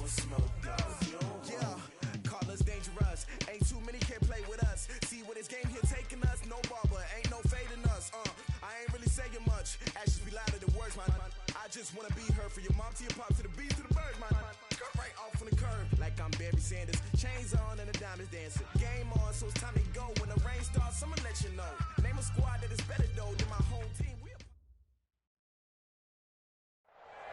Yeah, call us dangerous. Ain't too many can play with us. See what this game here taking us. No barber, ain't no fading us. I ain't really saying much. Actions be louder than words, man. I just wanna be heard. For your mom to your pop to the beat to the bird, man. Cut right off on the curb like I'm Barry Sanders. Chains on and the diamonds dancing. Game on, so it's time to go. When the rain starts, I'ma let you know. Name a squad that is better though than my home team.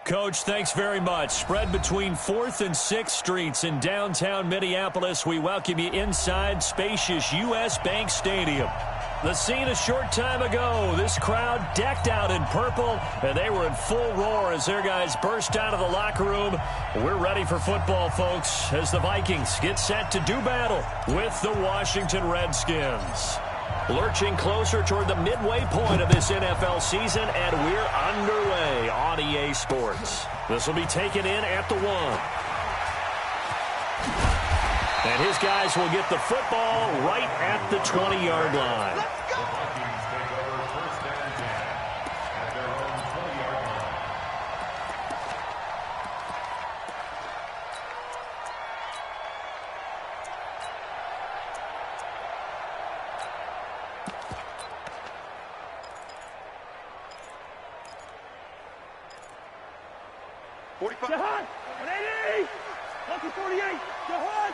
Coach, thanks very much. Spread between 4th and 6th Streets in downtown Minneapolis. We welcome you inside spacious U.S. Bank Stadium. The scene a short time ago, this crowd decked out in purple, and they were in full roar as their guys burst out of the locker room. We're ready for football, folks, as the Vikings get set to do battle with the Washington Redskins. Lurching closer toward the midway point of this NFL season, and we're underway on EA Sports. This will be taken in at the 1. And his guys will get the football right at the 20-yard line. Let's go! Jihad! 180! Lucky 48! Jihad!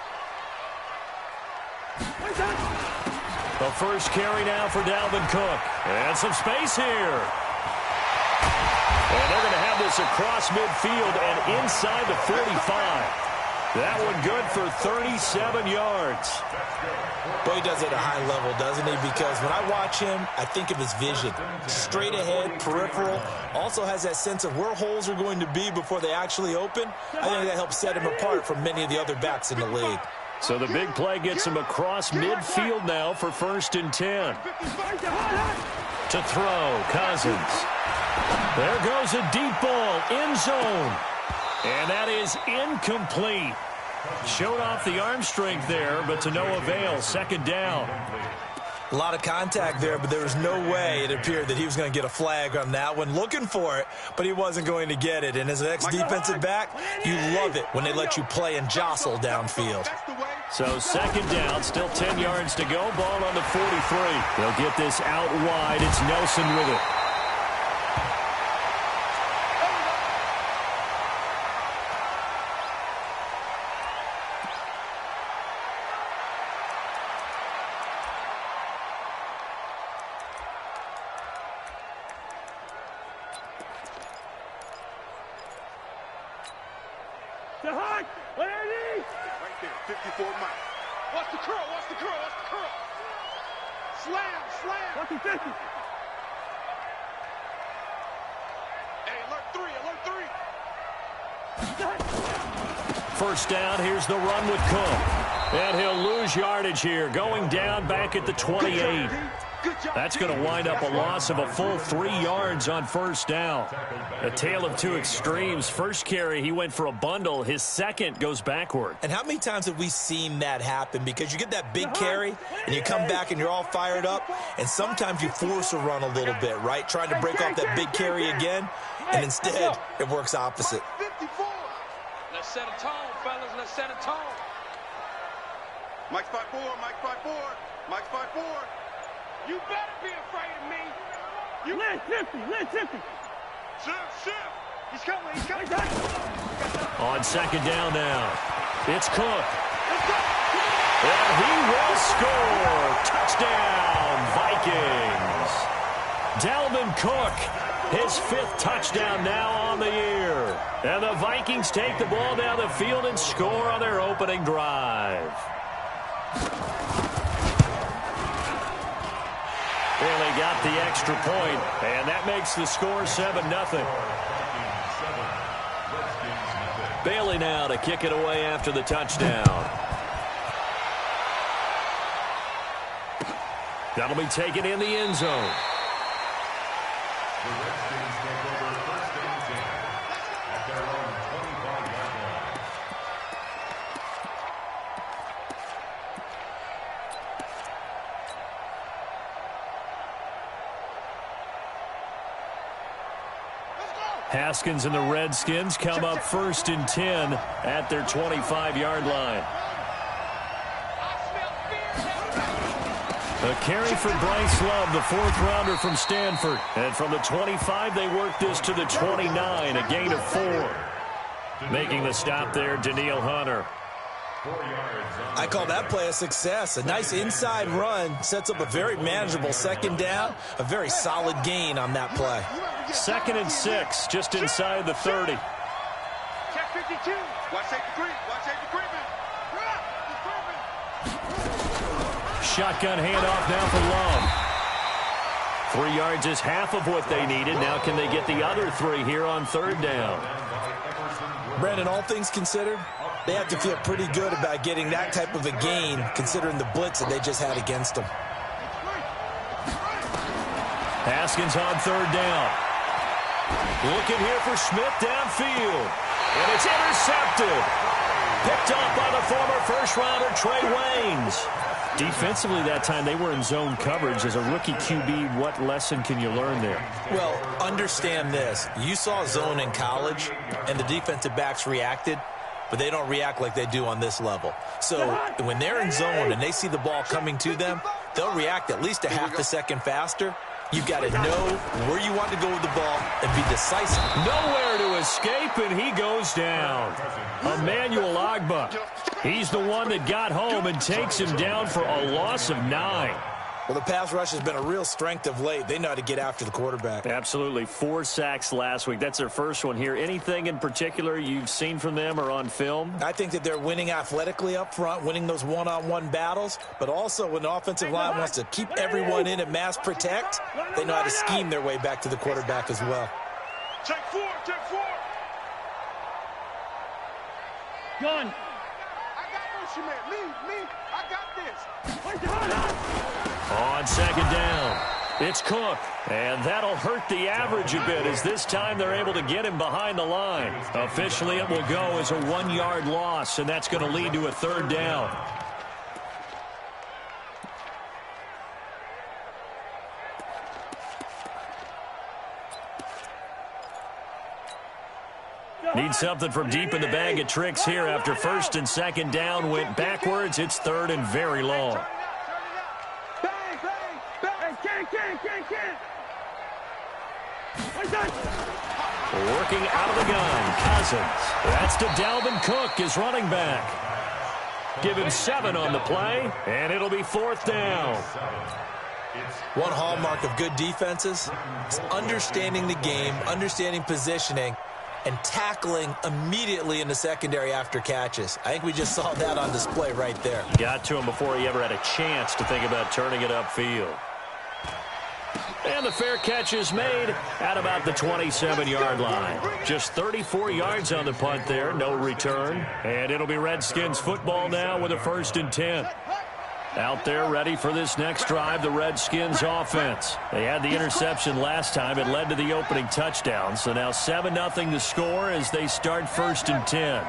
The first carry now for Dalvin Cook. And some space here. And they're going to have this across midfield and inside the 45. That one good for 37 yards. Boy, he does it at a high level, doesn't he? Because when I watch him, I think of his vision. Straight ahead, peripheral. Also has that sense of where holes are going to be before they actually open. I think that helps set him apart from many of the other backs in the league. So the big play gets him across midfield now for 1st and 10. To throw, Cousins. There goes a deep ball, end zone. And that is incomplete. Showed off the arm strength there, but to no avail. 2nd down. A lot of contact there, but there was no way it appeared that he was going to get a flag on that one. Looking for it, but he wasn't going to get it. And as an ex-defensive back, you love it when they let you play and jostle downfield. So 2nd down, still 10 yards to go. Ball on the 43. They'll get this out wide. It's Nelson with it. Jihad! 180! Right there, 54 Mike. Watch the curl, watch the curl, watch the curl. Slam, slam. Lucky 50. Hey, alert 3, alert 3. 1st down, here's the run with Cook. And he'll lose yardage here, going down back at the 28. That's going to wind up a loss of a full 3 yards on 1st down. A tale of two extremes. First carry, he went for a bundle. His second goes backward. And how many times have we seen that happen? Because you get that big carry, and you come back and you're all fired up, and sometimes you force a run a little bit, right? Trying to break off that big carry again, and instead it works opposite. 54. Let's set a tone, fellas. Let's set a tone. Mike's 5-4, Mike's 5-4, Mike's 5-4. You better be afraid of me. You Lynn 50, Lynn 50. Shift. He's coming, he's coming. On 2nd down now, it's Cook. And he will score. Touchdown, Vikings. Dalvin Cook, his 5th touchdown now on the year. And the Vikings take the ball down the field and score on their opening drive. Really got the extra point, and that makes the score 7-0. Bailey now to kick it away after the touchdown. That'll be taken in the end zone. Haskins and the Redskins come up 1st and 10 at their 25-yard line. A carry for Bryce Love, the 4th-rounder from Stanford. And from the 25, they work this to the 29, a gain of 4. Making the stop there, Danielle Hunter. I call that play a success. A nice inside run sets up a very manageable 2nd down, a very solid gain on that play. 2nd and 6, just inside the 30. Check 52. Watch safety creep. Watch safety creeping. Shotgun handoff now for Love. 3 yards is half of what they needed. Now can they get the other 3 here on 3rd down? Brandon, all things considered, they have to feel pretty good about getting that type of a gain considering the blitz that they just had against them. Haskins on 3rd down. Looking here for Smith downfield. And it's intercepted. Picked off by the former 1st-rounder Trey Waynes. Defensively that time, they were in zone coverage. As a rookie QB, what lesson can you learn there? Well, understand this. You saw zone in college, and the defensive backs reacted, but they don't react like they do on this level. So when they're in zone and they see the ball coming to them, they'll react at least a half a second faster. You've got to know where you want to go with the ball and be decisive. Nowhere to escape, and he goes down. Emmanuel Ogbah. He's the one that got home and takes him down for a loss of 9. Well, the pass rush has been a real strength of late. They know how to get after the quarterback. Absolutely. 4 sacks last week. That's their first one here. Anything in particular you've seen from them or on film? I think that they're winning athletically up front, winning those one-on-one battles, but also when the offensive line wants to keep everyone in and mass protect, they know how to scheme their way back to the quarterback as well. Check 4. Check 4. Gun. I got this, you man. Me. I got this. On 2nd down, it's Cook. And that'll hurt the average a bit as this time they're able to get him behind the line. Officially, it will go as a 1-yard loss, and that's going to lead to a 3rd down. Need something from deep in the bag of tricks here after 1st and 2nd down went backwards. It's 3rd and very long. Working out of the gun, Cousins. That's to Dalvin Cook, his running back. Give him 7 on the play, and it'll be 4th down. One hallmark of good defenses is understanding the game, understanding positioning, and tackling immediately in the secondary after catches. I think we just saw that on display right there. Got to him before he ever had a chance to think about turning it upfield. And the fair catch is made at about the 27-yard line. Just 34 yards on the punt there, no return. And it'll be Redskins football now with a 1st and 10. Out there ready for this next drive, the Redskins offense. They had the interception last time. It led to the opening touchdown. So now 7-0 to score as they start 1st and 10.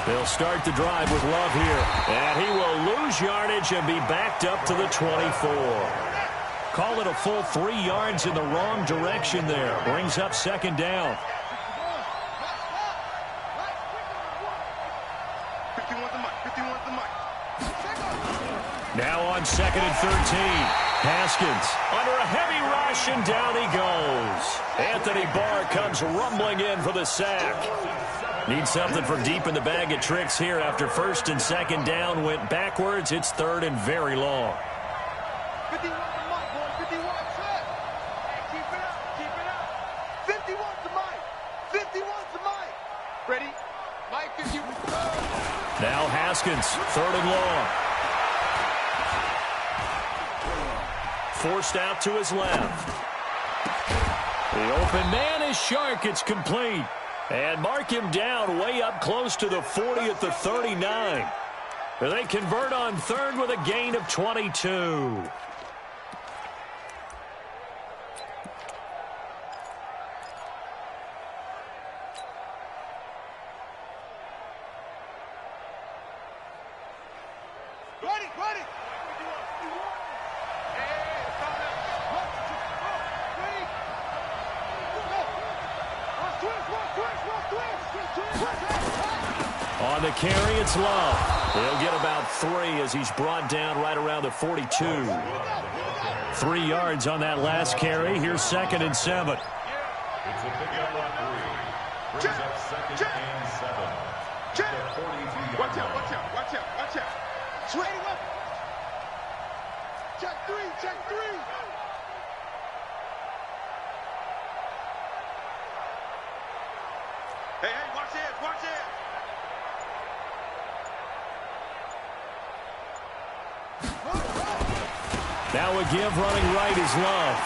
They'll start the drive with Love here. And he will lose yardage and be backed up to the 24. Call it a full 3 yards in the wrong direction there. Brings up 2nd down. 51 the mic. 51 the mic. Now on 2nd and 13. Haskins under a heavy rush, and down he goes. Anthony Barr comes rumbling in for the sack. Need something from deep in the bag of tricks here after 1st and 2nd down went backwards. It's 3rd and very long. 51 the mic, boy. 51 set. Keep it up. Keep it up. 51 the mic. 51 the mic. Ready? Mike, 51. Now Haskins, 3rd and long. Forced out to his left. The open man is Shark. It's complete. And mark him down way up close to the 40 at the 39. They convert on 3rd with a gain of 22. On the carry, it's Love. He'll get about 3 as he's brought down right around the 42. 3 yards on that last carry. Here's 2nd and 7. It's a pickup on 3. Brings up 2nd and 7. Watch out, watch out, watch out, watch out. Swing up. Check 3, check 3. Hey, watch this, watch this. Now a give running right is Love.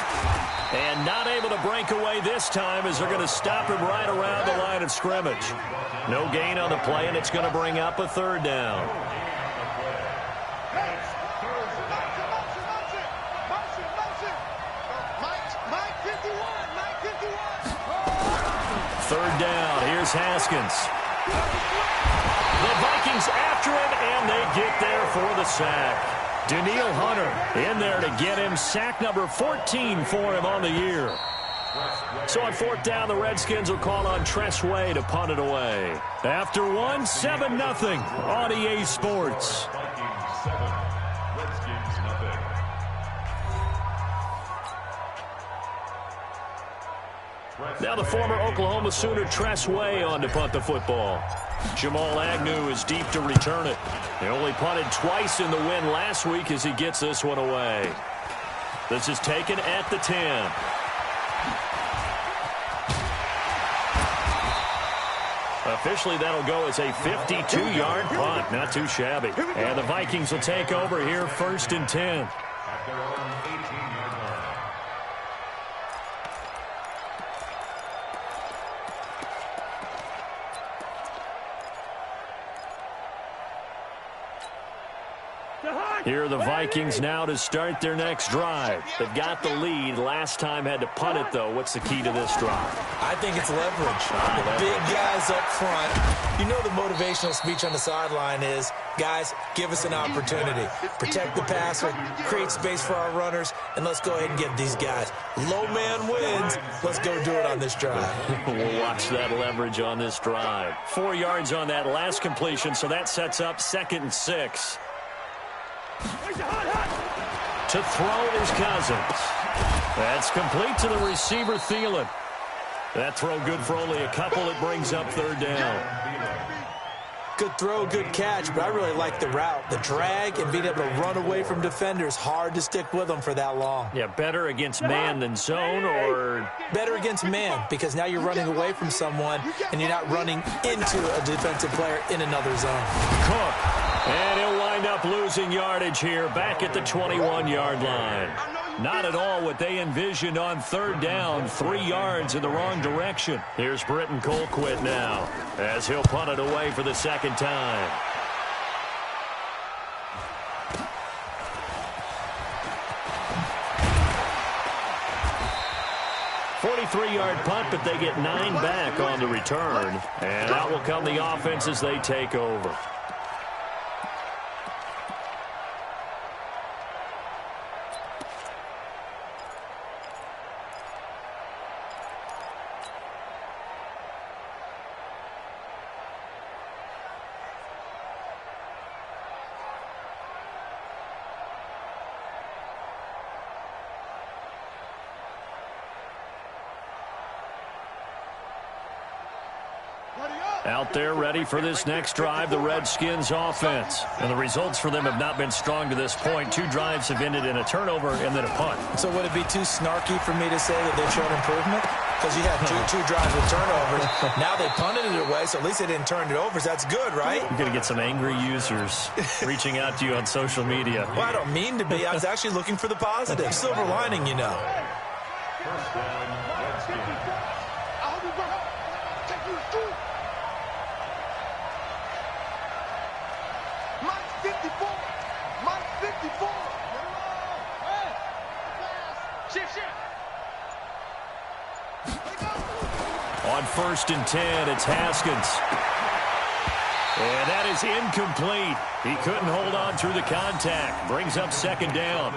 And not able to break away this time as they're going to stop him right around the line of scrimmage. No gain on the play, and it's going to bring up a 3rd down. Third down. Here's Haskins. The Vikings after him, and they get there for the sack. Daniil Hunter in there to get him. Sack number 14 for him on the year. So on 4th down, the Redskins will call on Tress Way to punt it away. After 1, 7-0 on EA Sports. Now the former Oklahoma Sooner Tress Way on to punt the football. Jamal Agnew is deep to return it. He only punted twice in the win last week as he gets this one away. This is taken at the 10. Officially, that'll go as a 52-yard punt. Not too shabby. And the Vikings will take over here 1st and 10. At their own 18-yard line. Here are the Vikings now to start their next drive. They've got the lead. Last time had to punt it, though. What's the key to this drive? I think it's leverage. The big guys up front. You know the motivational speech on the sideline is, guys, give us an opportunity. Protect the passer, create space for our runners, and let's go ahead and get these guys. Low man wins. Let's go do it on this drive. We'll watch that leverage on this drive. 4 yards on that last completion, so that sets up 2nd and 6. To throw is Cousins. That's complete to the receiver, Thielen. That throw good for only a couple. It brings up 3rd down. Good throw, good catch, but I really like the route. The drag and being able to run away from defenders. Hard to stick with them for that long. Yeah, better against man than zone, or? Better against man, because now you're running away from someone and you're not running into a defensive player in another zone. Cook. And he'll wind up losing yardage here back at the 21-yard line. Not at all what they envisioned on 3rd down. 3 yards in the wrong direction. Here's Britton Colquitt now as he'll punt it away for the 2nd time. .43-yard punt, but they get 9 back on the return. And out will come the offense as they take over. Out there ready for this next drive, the Redskins offense. And the results for them have not been strong to this point. 2 drives have ended in a turnover and then a punt. So would it be too snarky for me to say that they've shown improvement? Because you had two drives with turnovers. Now they punted it away, so at least they didn't turn it over. So that's good, right? You're going to get some angry users reaching out to you on social media. Well, I don't mean to be. I was actually looking for the positive. Silver lining, you know. First down, Redskins. On 1st and 10, it's Haskins. And that is incomplete. He couldn't hold on through the contact. Brings up 2nd down.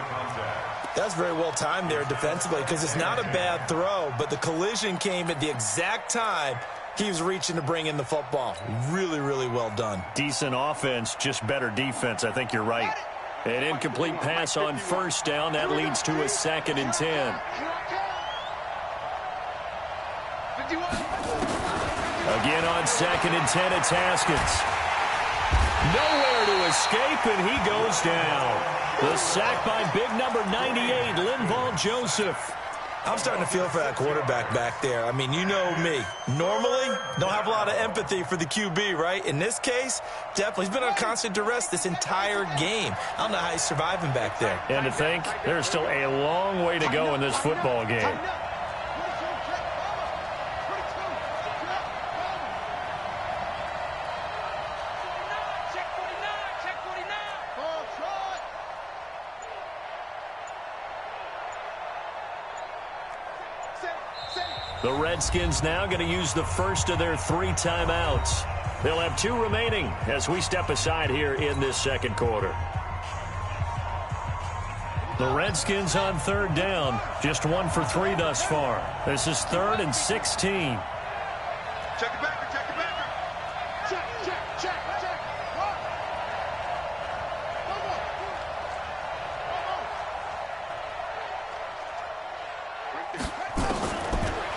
That's very well timed there defensively because it's not a bad throw, but the collision came at the exact time He was reaching to bring in the football. Really, really well done. Decent offense, just better defense. I think you're right. An incomplete pass on first down. That leads to a 2nd and 10. Again on 2nd and 10, it's Haskins. Nowhere to escape, and he goes down. The sack by big number 98, Linval Joseph. I'm starting to feel for that quarterback back there. I mean, you know me. Normally, don't have a lot of empathy for the QB, right? In this case, definitely. He's been on constant duress this entire game. I don't know how he's surviving back there. And to think, there's still a long way to go in this football game. The Redskins now going to use the first of their 3 timeouts. They'll have 2 remaining as we step aside here in this second quarter. The Redskins on 3rd down, just 1 for 3 thus far. This is 3rd and 16. Check it back, check it back. Check.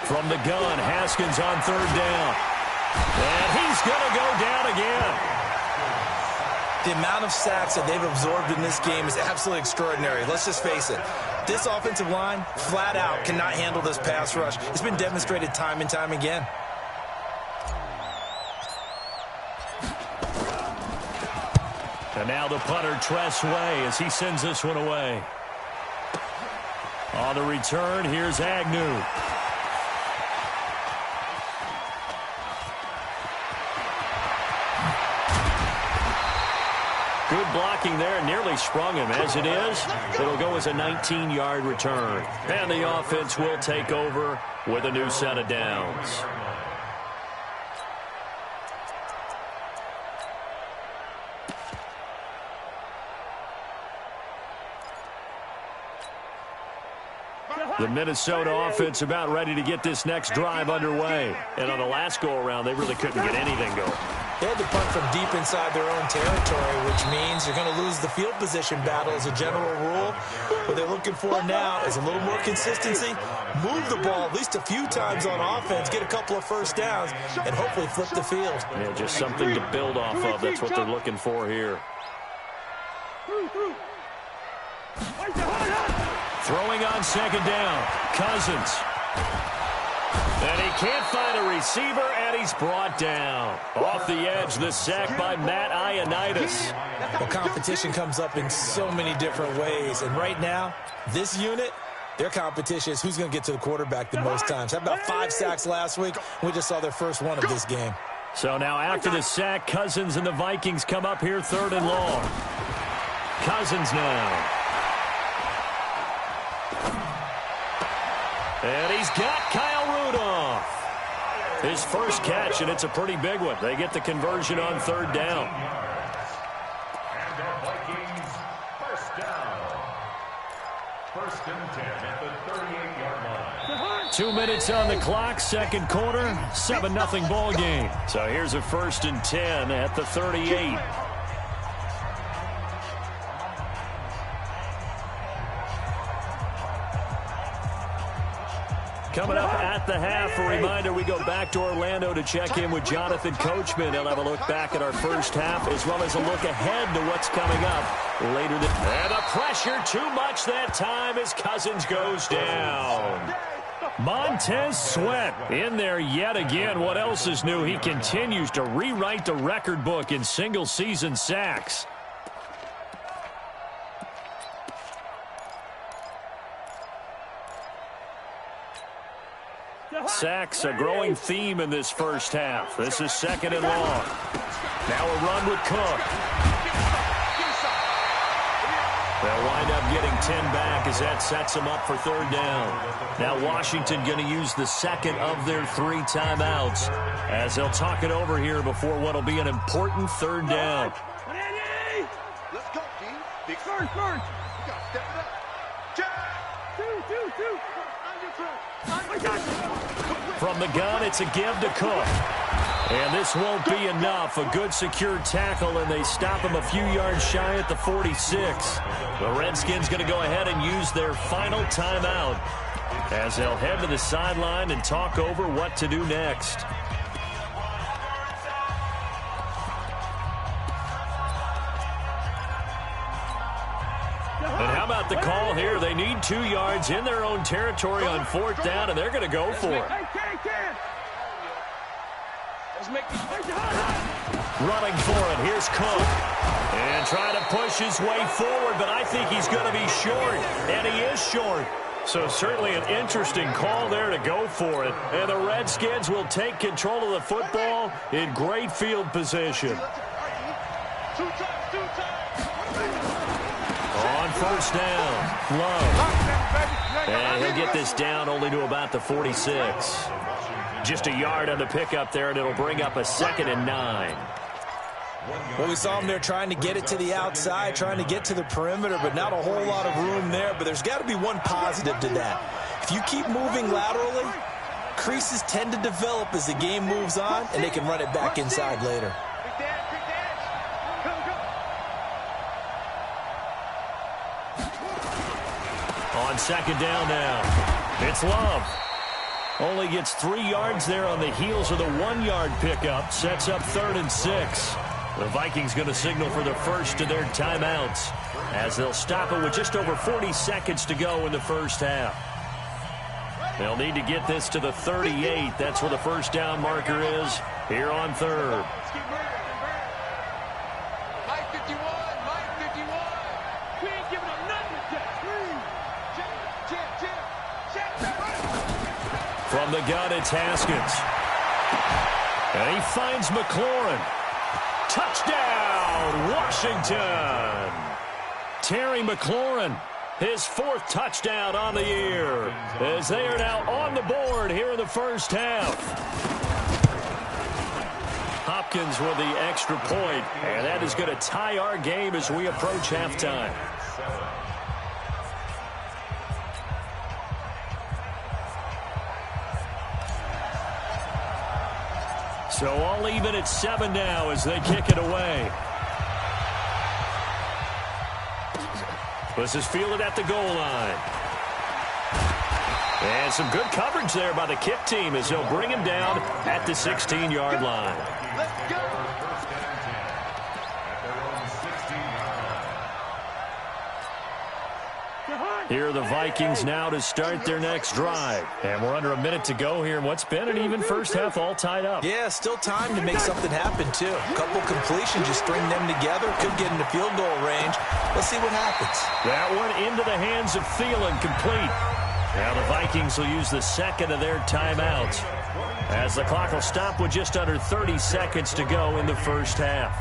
From the gun, Haskins on 3rd down. And he's going to go down again. The amount of sacks that they've absorbed in this game is absolutely extraordinary. Let's just face it. This offensive line, flat out, cannot handle this pass rush. It's been demonstrated time and time again. And now the punter, Tress Way, as he sends this one away. On the return, here's Agnew. Good blocking there, nearly sprung him. As it is, it'll go as a 19-yard return. And the offense will take over with a new set of downs. The Minnesota offense about ready to get this next drive underway. And on the last go-around, they really couldn't get anything going. They had to punt from deep inside their own territory, which means you're going to lose the field position battle as a general rule. What they're looking for now is a little more consistency, move the ball at least a few times on offense, get a couple of first downs, and hopefully flip the field. Yeah, just something to build off of. That's what they're looking for here. Throwing on 2nd down, Cousins. And he can't find a receiver, and he's brought down. Off the edge, the sack by Matt Ioannidis. Well, competition comes up in so many different ways. And right now, this unit, their competition is who's going to get to the quarterback the most times. Had about 5 sacks last week. We just saw their first one of this game. So now after the sack, Cousins and the Vikings come up here 3rd and long. Cousins now. And he's got Kyle Rudolph. His first catch, and it's a pretty big one. They get the conversion on 3rd down. And our Vikings, first down. 1st and 10 at the 38-yard line. 2 minutes on the clock, second quarter, 7-0 ball game. So here's a 1st and 10 at the 38. Coming up at the half, a reminder, we go back to Orlando to check in with Jonathan Coachman. He'll have a look back at our first half as well as a look ahead to what's coming up later. And the pressure too much that time as Cousins goes down. Montez Sweat in there yet again. What else is new? He continues to rewrite the record book in single-season sacks. Sacks, a growing theme in this first half. This is 2nd and long. Now a run with Cook. They'll wind up getting 10 back as that sets them up for 3rd down. Now Washington going to use the 2nd of their 3 timeouts as they'll talk it over here before what will be an important 3rd down. Let's go, team. Big first. You got to step it up. Check. 2. I got you. From the gun, it's a give to Cook. And this won't be enough. A good secure tackle, and they stop him a few yards shy at the 46. The Redskins going to go ahead and use their final timeout as they'll head to the sideline and talk over what to do next. And how about the call here? They need 2 yards in their own territory on 4th down, and they're going to go for it. Running for it. Here's Cook. And trying to push his way forward, but I think he's going to be short. And he is short. So certainly an interesting call there to go for it. And the Redskins will take control of the football in great field position. On 1st down, Love. And he'll get this down only to about the 46. Just a yard on the pickup there, and it'll bring up a 2nd and 9. Well, we saw him there trying to get it to the outside, trying to get to the perimeter, but not a whole lot of room there. But there's got to be one positive to that. If you keep moving laterally, creases tend to develop as the game moves on, and they can run it back inside later. On 2nd down now, it's Love. Only gets 3 yards there on the heels of the 1-yard pickup. Sets up 3rd and 6. The Vikings going to signal for the first of their timeouts as they'll stop it with just over 40 seconds to go in the first half. They'll need to get this to the 38. That's where the 1st down marker is here on 3rd. From the gun, it's Haskins. And he finds McLaurin. Touchdown, Washington. Terry McLaurin, his 4th touchdown on the year, as they are now on the board here in the first half. Hopkins with the extra point, and that is going to tie our game as we approach halftime. So all even at 7 now as they kick it away. This is fielded at the goal line. And some good coverage there by the kick team as they'll bring him down at the 16-yard line. Let's go. Here are the Vikings now to start their next drive. And we're under a minute to go here in what's been an even first half, all tied up. Yeah, still time to make something happen, too. A couple completions, just string them together. Could get into field goal range. Let's see what happens. That one into the hands of Thielen, complete. Now the Vikings will use the 2nd of their timeouts as the clock will stop with just under 30 seconds to go in the first half.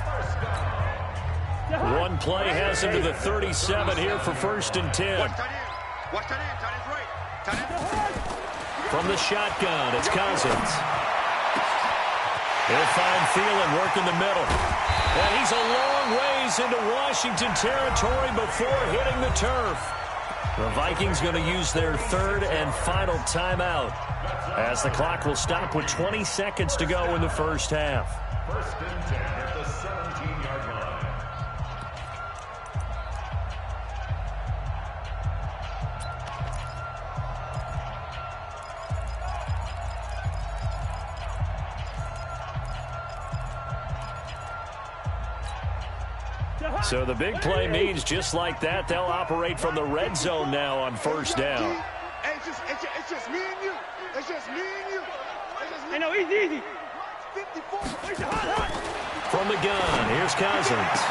One play has him to the 37 here for 1st and 10. From the shotgun, it's Cousins. He'll find Thielen working the middle. And he's a long ways into Washington territory before hitting the turf. The Vikings going to use their 3rd and final timeout as the clock will stop with 20 seconds to go in the first half. 1st and 10 at the 17-yard line. So the big play means just like that, they'll operate from the red zone now on 1st down. Hey, it's just me and you. It's just me and you. I know, easy. 54. From the gun, here's Cousins.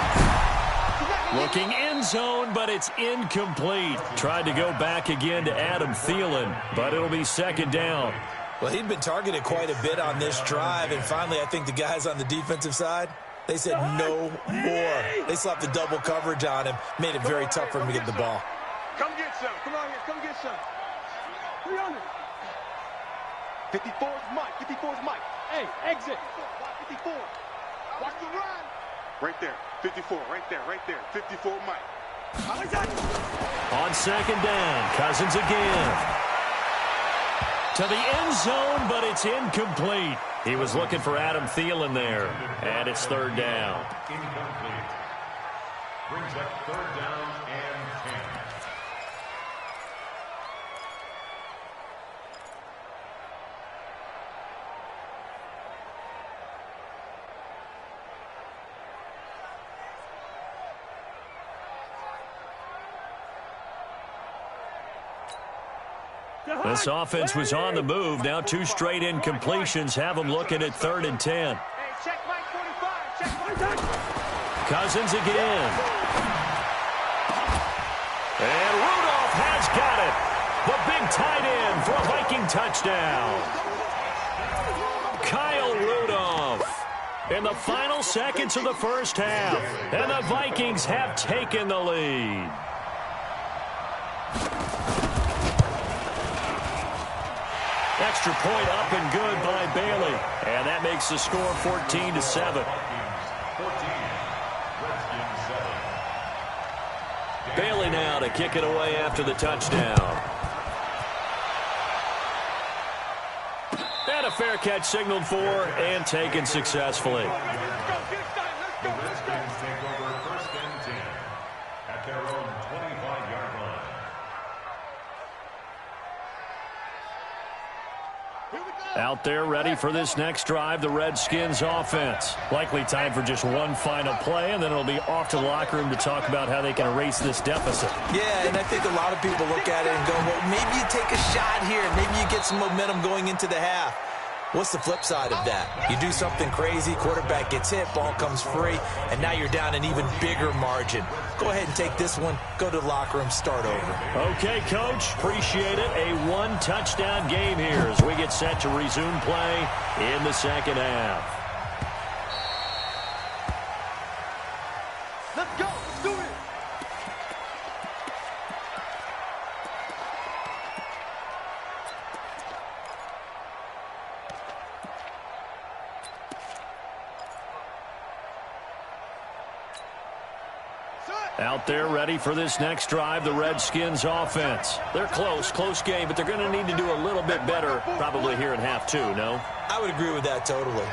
Looking end zone, but it's incomplete. Tried to go back again to Adam Thielen, but it'll be 2nd down. Well, he'd been targeted quite a bit on this drive, and finally I think the guys on the defensive side, they said no more. They slapped the double coverage on him, made it very tough for him to get the ball. Come get some. Come on here. Come get some. 300. 54 is Mike. 54 is Mike. Hey, exit. 54. Watch the run. Right there. 54. Right there. 54 Mike. On 2nd down, Cousins again. to the end zone, but it's incomplete. He was looking for Adam Thielen there, and it's third down. Incomplete. Brings up third down and 10. This offense was on the move. Now 2 straight incompletions have them looking at 3rd and 10. Hey, check Mike 45. Check Mike. Cousins again. And Rudolph has got it. The big tight end for a Viking touchdown. Kyle Rudolph in the final seconds of the first half. And the Vikings have taken the lead. Extra point up and good by Bailey. And that makes the score 14-7. Bailey now to kick it away after the touchdown. And a fair catch signaled for and taken successfully. Out there ready for this next drive, the Redskins offense. Likely time for just one final play, and then it'll be off to the locker room to talk about how they can erase this deficit. Yeah, and I think a lot of people look at it and go, well, maybe you take a shot here. Maybe you get some momentum going into the half. What's the flip side of that? You do something crazy, quarterback gets hit, ball comes free, and now you're down an even bigger margin. Go ahead and take this one, go to the locker room, start over. Okay, Coach, appreciate it. A 1-touchdown game here as we get set to resume play in the second half. Let's go. Let's do it. Out there ready for this next drive, the Redskins offense. They're close game, but they're going to need to do a little bit better probably here in half 2, no? I would agree with that totally.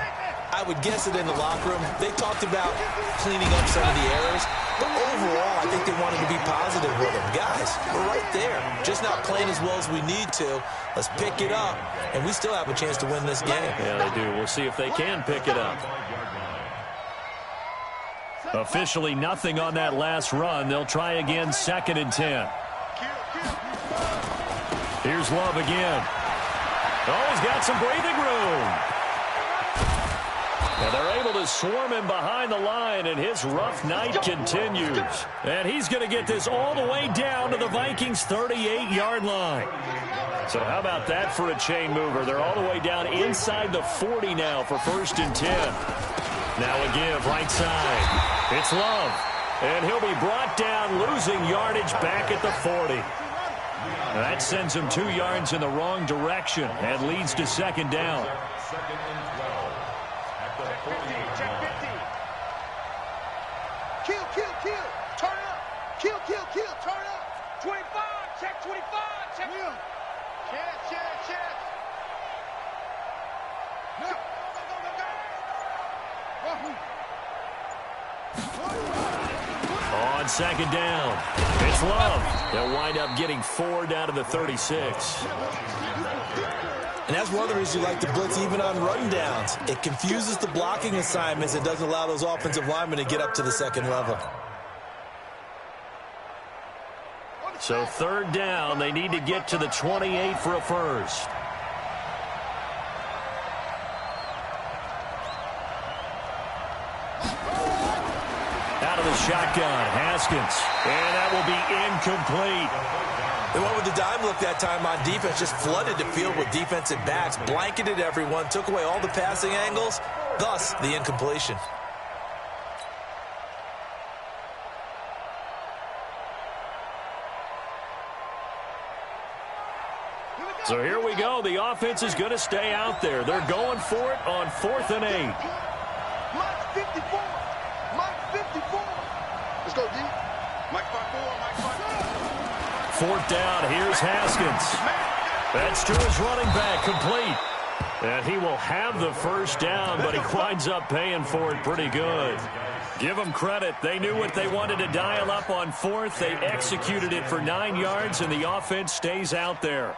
I would guess it in the locker room. They talked about cleaning up some of the errors, but overall, I think they wanted to be positive with them. Guys, we're right there. Just not playing as well as we need to. Let's pick it up, and we still have a chance to win this game. Yeah, they do. We'll see if they can pick it up. Officially nothing on that last run. They'll try again, 2nd and 10. Here's Love again. Oh, he's got some breathing room. And they're able to swarm him behind the line, and his rough night continues. And he's going to get this all the way down to the Vikings' 38-yard line. So how about that for a chain mover? They're all the way down inside the 40 now for 1st and 10. Now a give, right side. It's Love. And he'll be brought down, losing yardage back at the 40. That sends him 2 yards in the wrong direction and leads to 2nd down. 2nd and 12 at the 40. Check 50. Kill. Turn up. Kill. Turn up. 25. Check 25. Check. Check. Go. On 2nd down, it's Love. They'll wind up getting 4 down to the 36. And that's one of the reasons you like to blitz even on run downs. It confuses the blocking assignments and doesn't allow those offensive linemen to get up to the 2nd level. So 3rd down, they need to get to the 28 for a first. Out of the shotgun, Haskins. And that will be incomplete. They went with the dime look that time on defense, just flooded the field with defensive backs, blanketed everyone, took away all the passing angles, thus the incompletion. So here we go. The offense is going to stay out there. They're going for it on 4th and 8. Mike 54. Let's go, D. Mike 54. 4th down. Here's Haskins. That's to his running back, complete. And he will have the first down, but he winds up paying for it pretty good. Give them credit. They knew what they wanted to dial up on fourth. They executed it for 9 yards, and the offense stays out there.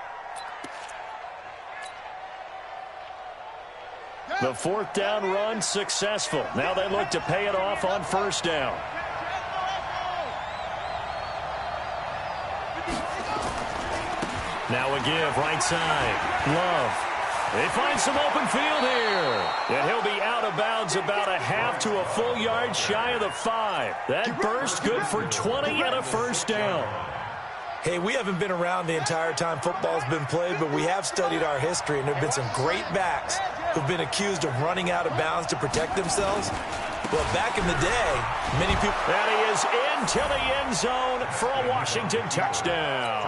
The fourth down run successful. Now they look to pay it off on first down. Now a give, right side. Love. They find some open field here. And he'll be out of bounds about a half to a full yard shy of the 5. That burst good for 20 and a first down. Hey, we haven't been around the entire time football's been played, but we have studied our history, and there have been some great backs who've been accused of running out of bounds to protect themselves. Well, back in the day, many people... And he is into the end zone for a Washington touchdown.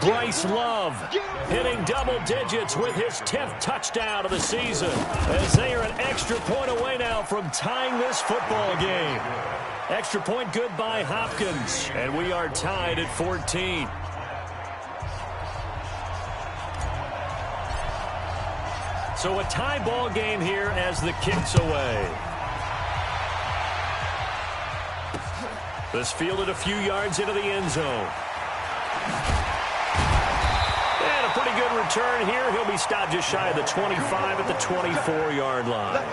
Bryce Love hitting double digits with his 10th touchdown of the season, as they are an extra point away now from tying this football game. Extra point good by Hopkins, and we are tied at 14. So a tie ball game here as the kick's away. This fielded a few yards into the end zone. And a pretty good return here. He'll be stopped just shy of the 25 at the 24-yard line.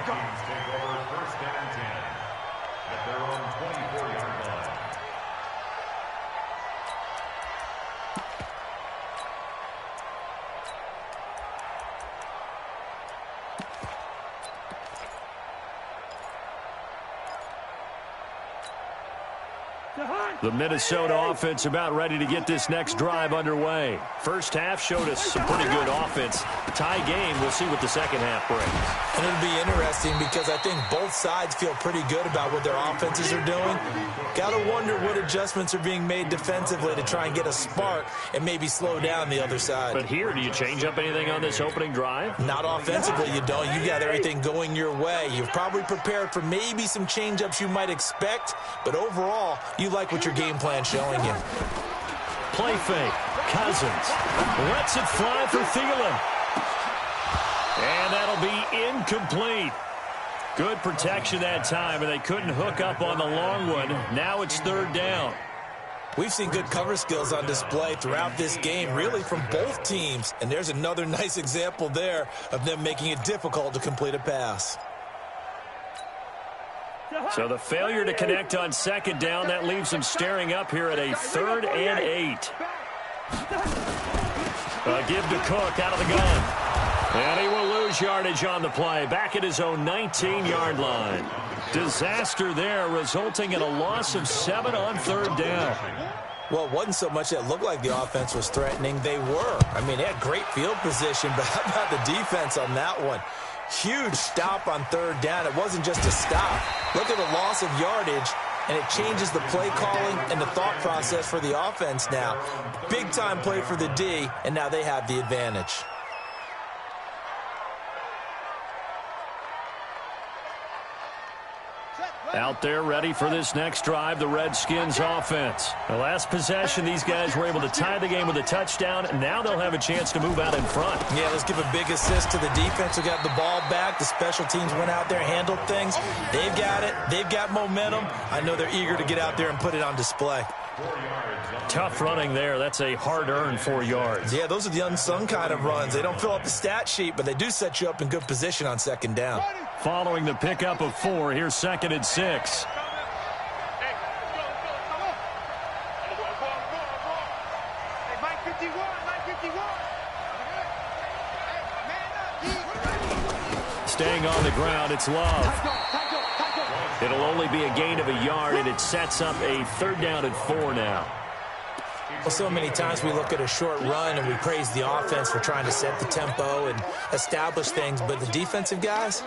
The Minnesota offense about ready to get this next drive underway. First half showed us some pretty good offense. Tie game, we'll see what the second half brings. And it'll be interesting because I think both sides feel pretty good about what their offenses are doing. Got to wonder what adjustments are being made defensively to try and get a spark and maybe slow down the other side. But here, do you change up anything on this opening drive? Not offensively, you don't. You got everything going your way. You've probably prepared for maybe some change-ups you might expect, but overall, you like what your game plan showing you. Play fake. Cousins lets it fly for Thielen. And that'll be incomplete. Good protection that time, and they couldn't hook up on the long one. Now it's third down. We've seen good cover skills on display throughout this game, really from both teams. And there's another nice example there of them making it difficult to complete a pass. So the failure to connect on second down, that leaves them staring up here at a 3rd and 8. A give to Cook out of the gun. And he will lose yardage on the play, back at his own 19-yard line. Disaster there, resulting in a loss of 7 on third down. Well, it wasn't so much that it looked like the offense was threatening. They were. I mean, they had great field position, but how about the defense on that one? Huge stop on third down. It wasn't just a stop. Look at the loss of yardage, and it changes the play calling and the thought process for the offense now. Big-time play for the D, and now they have the advantage. Out there ready for this next drive, the Redskins offense. The last possession, these guys were able to tie the game with a touchdown, and now they'll have a chance to move out in front. Yeah, let's give a big assist to the defense who got the ball back. The special teams went out there, handled things. They've got it. They've got momentum. I know they're eager to get out there and put it on display. Tough running there. That's a hard-earned 4 yards. Yeah, those are the unsung kind of runs. They don't fill up the stat sheet, but they do set you up in good position on second down. Following the pickup of 4, here's 2nd and 6. Staying on the ground, it's Love. It'll only be a gain of a yard, and it sets up a 3rd down and 4 now. Well, so many times we look at a short run and we praise the offense for trying to set the tempo and establish things, but the defensive guys,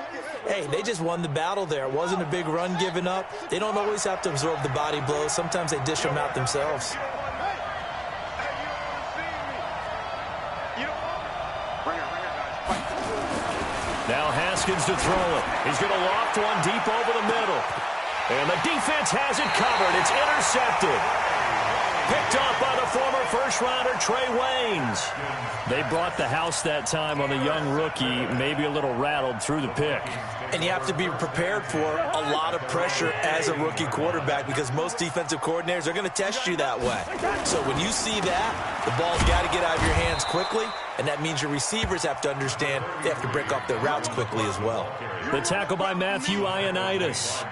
hey, they just won the battle there. It wasn't a big run given up. They don't always have to absorb the body blows. Sometimes they dish them out themselves. Now Haskins to throw it. He's going to loft one deep over the middle. And the defense has it covered. It's intercepted. Picked off by the former first-rounder Trey Waynes. They brought the house that time on the young rookie, maybe a little rattled through the pick. And you have to be prepared for a lot of pressure as a rookie quarterback because most defensive coordinators are going to test you that way. So when you see that, the ball's got to get out of your hands quickly, and that means your receivers have to understand they have to break off their routes quickly as well. The tackle by Matthew Ioannidis.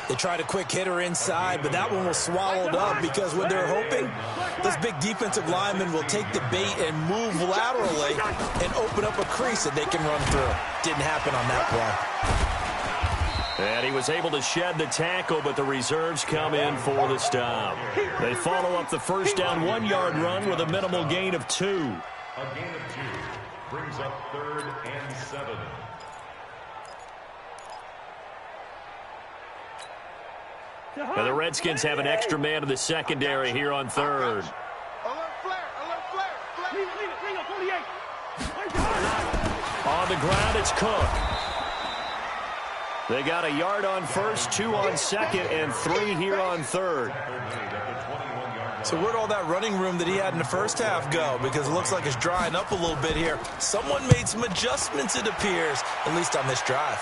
They tried a quick hitter inside, but that one was swallowed up because what they're hoping, this big defensive lineman will take the bait and move laterally and open up a crease that they can run through. Didn't happen on that play. And he was able to shed the tackle, but the reserves come in for the stop. They follow up the first down 1-yard run with a minimal gain of 2. A gain of 2 brings up 3rd and 7. And the Redskins have an extra man in the secondary here on 3rd. Alert flare, alert flare, flare. Leave it, 48. On the ground, it's Cook. They got a yard on first, 2 on second, and 3 here on 3rd. So where'd all that running room that he had in the first half go? Because it looks like it's drying up a little bit here. Someone made some adjustments, it appears, at least on this drive.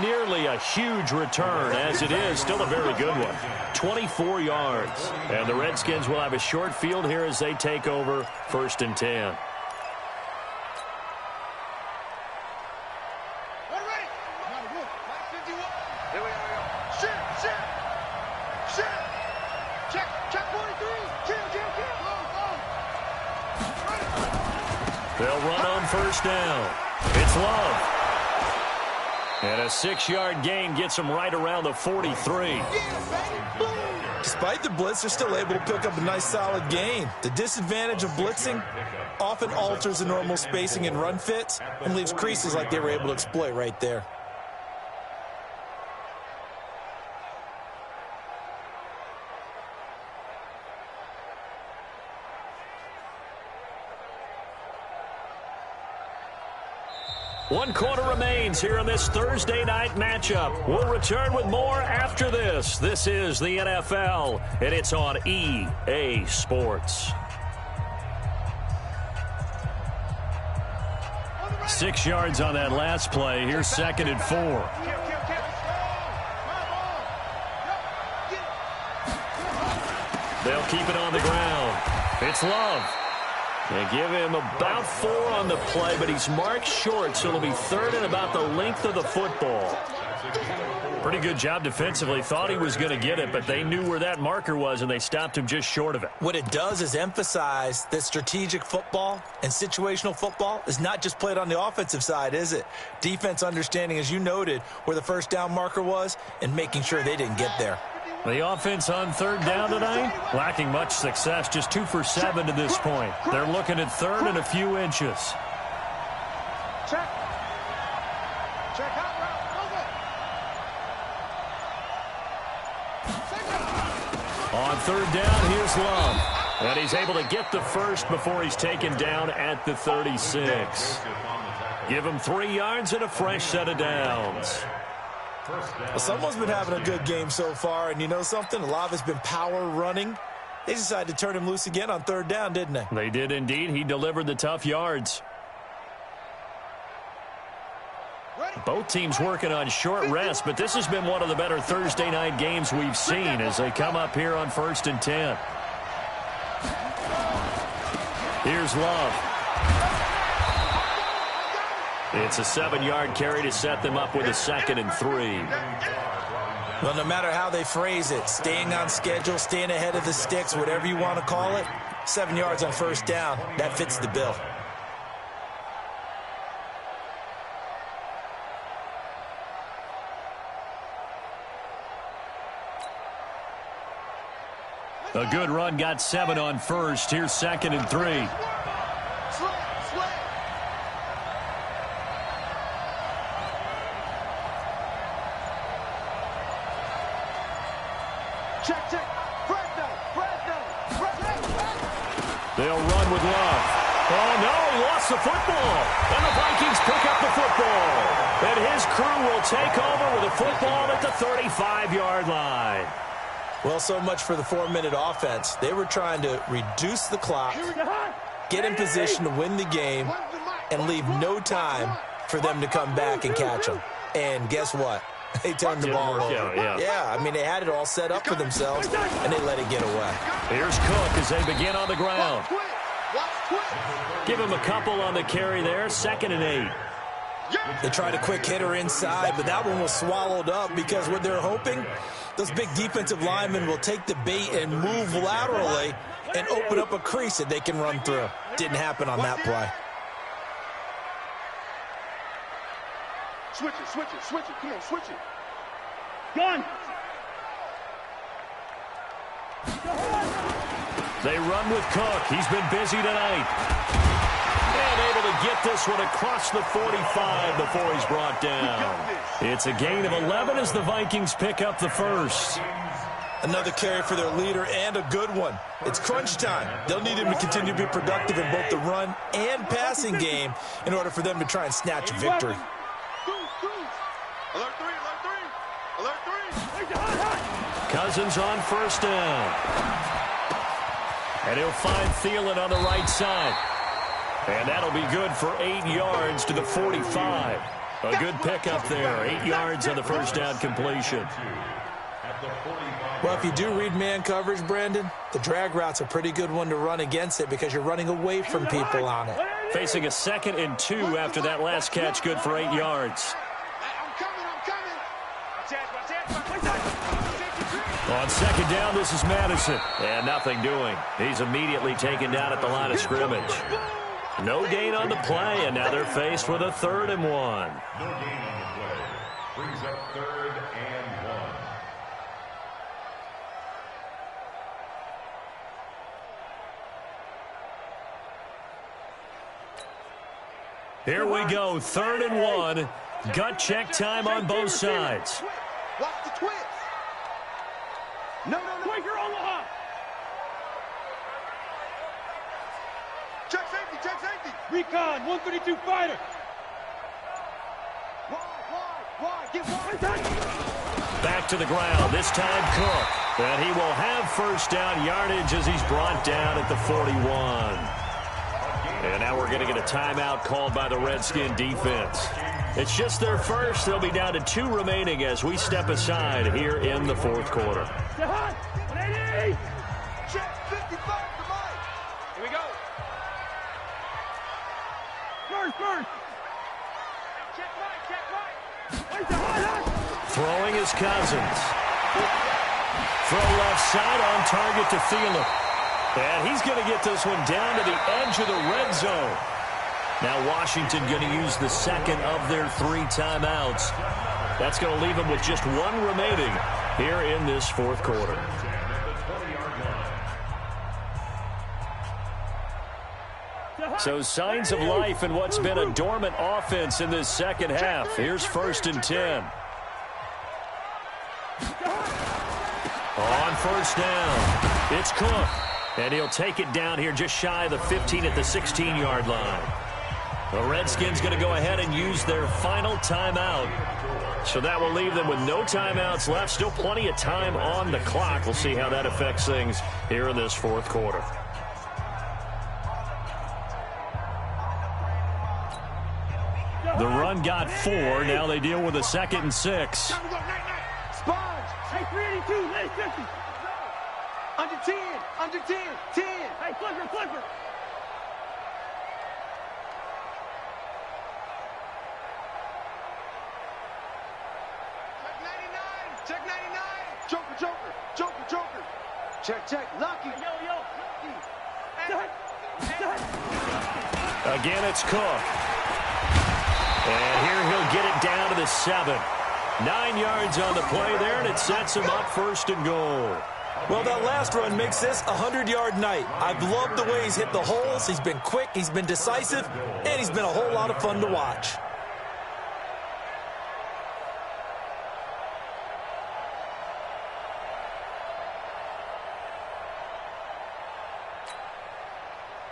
Nearly a huge return, as it is still a very good one. 24 yards. And the Redskins will have a short field here as they take over 1st and 10. There we are. Shit. Check 43. Kill. They'll run on 1st down. It's Love. And a 6-yard gain gets them right around the 43. Despite the blitz, they're still able to pick up a nice solid gain. The disadvantage of blitzing often alters the normal spacing and run fits and leaves creases like they were able to exploit right there. One quarter remains here in this Thursday night matchup. We'll return with more after this. This is the NFL, and it's on EA Sports. 6 yards on that last play. Here's 2nd and 4. They'll keep it on the ground. It's Love. They give him about 4 on the play, but he's marked short, so it'll be 3rd and about the length of the football. Pretty good job defensively. Thought he was going to get it, but they knew where that marker was, and they stopped him just short of it. What it does is emphasize that strategic football and situational football is not just played on the offensive side, is it? Defense understanding, as you noted, where the 1st down marker was and making sure they didn't get there. The offense on 3rd down tonight, lacking much success, just 2 for 7 to this point. They're looking at 3rd and a few inches. Check out route. On 3rd down, here's Love. And he's able to get the first before he's taken down at the 36. Give him 3 yards and a fresh set of downs. Well, someone's been having a good game so far, and you know something? A lot of it's been power running. They decided to turn him loose again on 3rd down, didn't they? They did indeed. He delivered the tough yards. Both teams working on short rest, but this has been one of the better Thursday night games we've seen as they come up here on 1st and 10. Here's Love. It's a 7-yard carry to set them up with a 2nd and 3. Well, no matter how they phrase it, staying on schedule, staying ahead of the sticks, whatever you want to call it, 7 yards on 1st down, that fits the bill. A good run got 7 on 1st. Here's 2nd and 3. They'll run with Love. Oh, no, he lost the football. And the Vikings pick up the football. And his crew will take over with a football at the 35-yard line. Well, so much for the 4-minute offense. They were trying to reduce the clock, get in position to win the game, and leave no time for them to come back and catch them. And guess what? They turned the ball over. Yeah, I mean, they had it all set up for themselves, and they let it get away. Here's Cook as they begin on the ground. Give him a couple on the carry there, 2nd and 8. They tried a quick hitter inside, but that one was swallowed up because what they're hoping, those big defensive linemen will take the bait and move laterally and open up a crease that they can run through. Didn't happen on that play. Switch it, switch it, switch it. Come on, switch it. Gun. They run with Cook. He's been busy tonight. And able to get this one across the 45 before he's brought down. It's a gain of 11 as the Vikings pick up the first. Another carry for their leader and a good one. It's crunch time. They'll need him to continue to be productive in both the run and passing game in order for them to try and snatch a victory. Alert 3, alert 3, alert 3. Cousins on first down. And he'll find Thielen on the right side. And that'll be good for 8 yards to the 45. A good pickup there. 8 yards on the first down completion. Well, if you do read man coverage, Brandon, the drag route's a pretty good one to run against it because you're running away from people on it. Facing a 2nd and 2 after that last catch, good for 8 yards. On 2nd down, this is Madison. And nothing doing. He's immediately taken down at the line of scrimmage. No gain on the play, and now they're faced with a 3rd and 1. No gain on the play. Brings up 3rd and 1. Here we go, 3rd and 1. Gut check time on both sides. Watch the twist. No. Quaker Omaha. Check safety. Recon, 132 fighter. Wide. Get wide. Back to the ground, this time Cook. And he will have first down yardage as he's brought down at the 41. And now we're going to get a timeout called by the Redskin defense. It's just their first. They'll be down to 2 remaining as we step aside here in the 4th quarter. 180. Check 55 to Mike. Here we go. First. Check right. Throwing is Cousins. Throw left side on target to Thielen. And he's going to get this one down to the edge of the red zone. Now Washington going to use the 2nd of their 3 timeouts. That's going to leave them with just 1 remaining here in this 4th quarter. So signs of life in what's been a dormant offense in this 2nd half. Here's 1st and 10. On first down, it's Cook. And he'll take it down here just shy of the 15 at the 16-yard line. The Redskins going to go ahead and use their final timeout. So that will leave them with no timeouts left. Still plenty of time on the clock. We'll see how that affects things here in this 4th quarter. The run got 4. Now they deal with a 2nd and 6. Sponge. Hey, 382, late 50. Under 10. 10. Hey, flipper. Check 99. Joker. Check. Lucky. Yo. Again, it's Cook. And here he'll get it down to the 7. 9 yards on the play there, and it sets him up 1st and goal. Well, that last run makes this a 100-yard night. I've loved the way he's hit the holes. He's been quick, he's been decisive, and he's been a whole lot of fun to watch.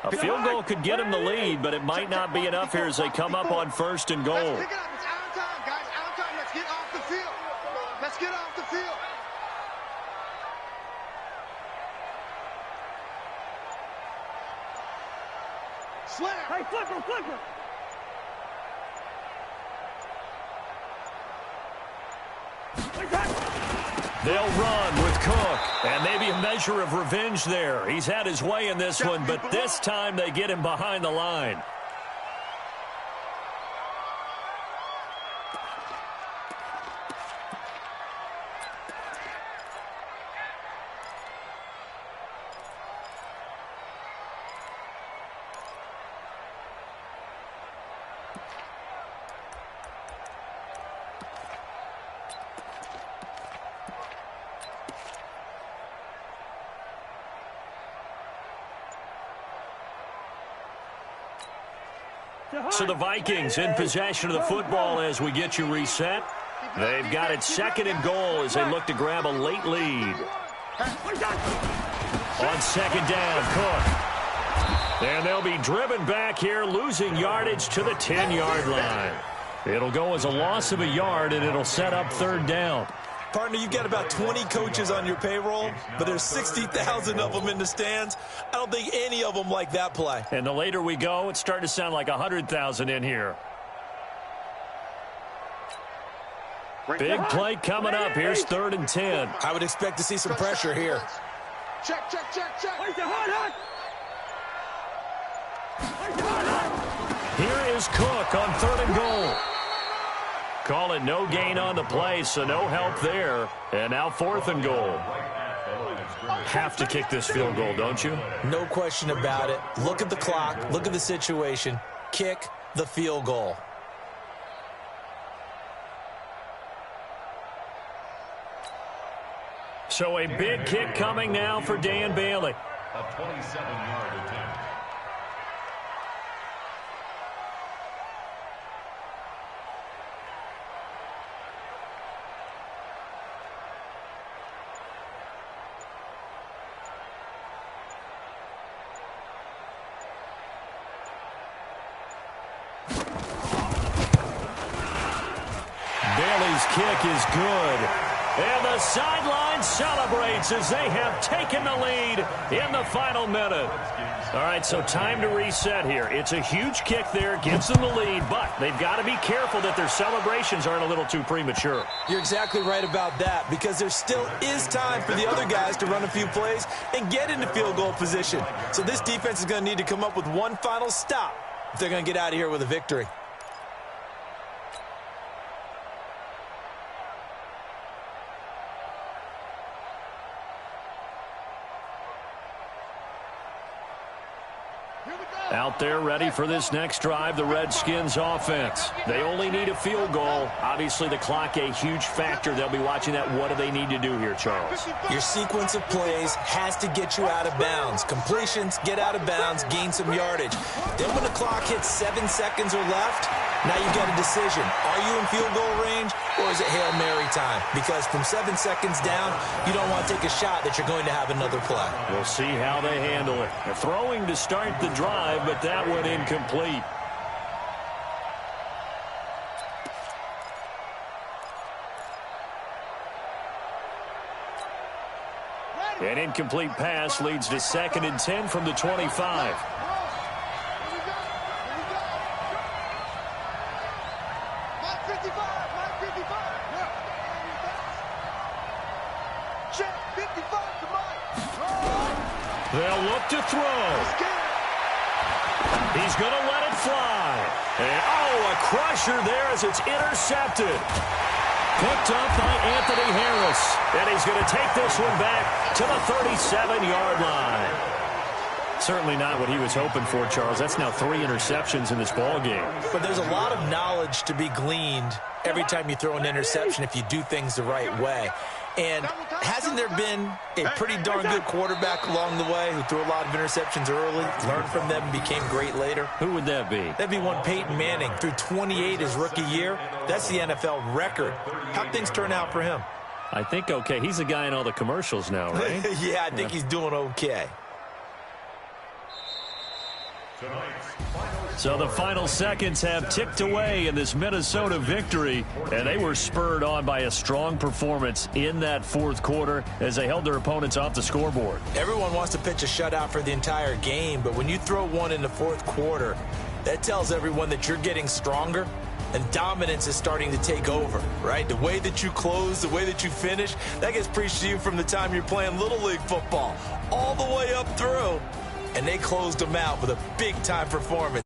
A field goal could get him the lead, but it might not be enough here as they come up on 1st and goal. Let's pick it up. It's out of time, guys. Out of time. Let's get off the field. Let's get off the field. Slam. Hey, flipper, flipper. They'll run with Cook, and maybe a measure of revenge there. He's had his way in this one, but this time they get him behind the line. So the Vikings in possession of the football as we get you reset. They've got it 2nd and goal as they look to grab a late lead. On 2nd down, Cook. And they'll be driven back here, losing yardage to the 10-yard line. It'll go as a loss of a yard, and it'll set up 3rd down. Partner, you've got about 20 coaches on your payroll, but there's 60,000 of them in the stands. I don't think any of them like that play. And the later we go, it's starting to sound like 100,000 in here. Big play coming up. Here's 3rd and 10. I would expect to see some pressure here. Check, check, check, check. Here is Cook on 3rd and goal. Call it no gain on the play, so no help there. And now 4th and goal. Have to kick this field goal, don't you? No question about it. Look at the clock. Look at the situation. Kick the field goal. So a big kick coming now for Dan Bailey. A 27-yard attempt. Bailey's kick is good. And the sideline celebrates as they have taken the lead in the final minute. All right, so time to reset here. It's a huge kick there, gives them the lead, but they've got to be careful that their celebrations aren't a little too premature. You're exactly right about that, because there still is time for the other guys to run a few plays and get into field goal position. So this defense is going to need to come up with one final stop if they're going to get out of here with a victory. Out there ready for this next drive, the Redskins offense. They only need a field goal. Obviously, the clock a huge factor. They'll be watching that. What do they need to do here, Charles? Your sequence of plays has to get you out of bounds. Completions, get out of bounds, gain some yardage. Then when the clock hits 7 seconds or left, now you've got a decision. Are you in field goal range, or is it Hail Mary time? Because from 7 seconds down, you don't want to take a shot that you're going to have another play. We'll see how they handle it. They're throwing to start the drive, but that one incomplete. An incomplete pass leads to 2nd and 10 from the 25. They'll look to throw. He's going to let it fly. And, oh, a crusher there as it's intercepted. Picked up by Anthony Harris. And he's going to take this one back to the 37-yard line. Certainly not what he was hoping for, Charles. That's now 3 interceptions in this ball game. But there's a lot of knowledge to be gleaned every time you throw an interception if you do things the right way. And hasn't there been a pretty darn good quarterback along the way who threw a lot of interceptions early, learned from them, became great later? Who would that be? That'd be one Peyton Manning. Threw 28 his rookie year. That's the NFL record. How'd things turn out for him? I think okay. He's the guy in all the commercials now, right? Yeah, I think he's doing okay. So the final seconds have ticked away in this Minnesota victory, and they were spurred on by a strong performance in that fourth quarter as they held their opponents off the scoreboard. Everyone wants to pitch a shutout for the entire game, but when you throw one in the fourth quarter, that tells everyone that you're getting stronger and dominance is starting to take over, right? The way that you close, the way that you finish, that gets preached to you from the time you're playing Little League football all the way up through, and they closed them out with a big-time performance.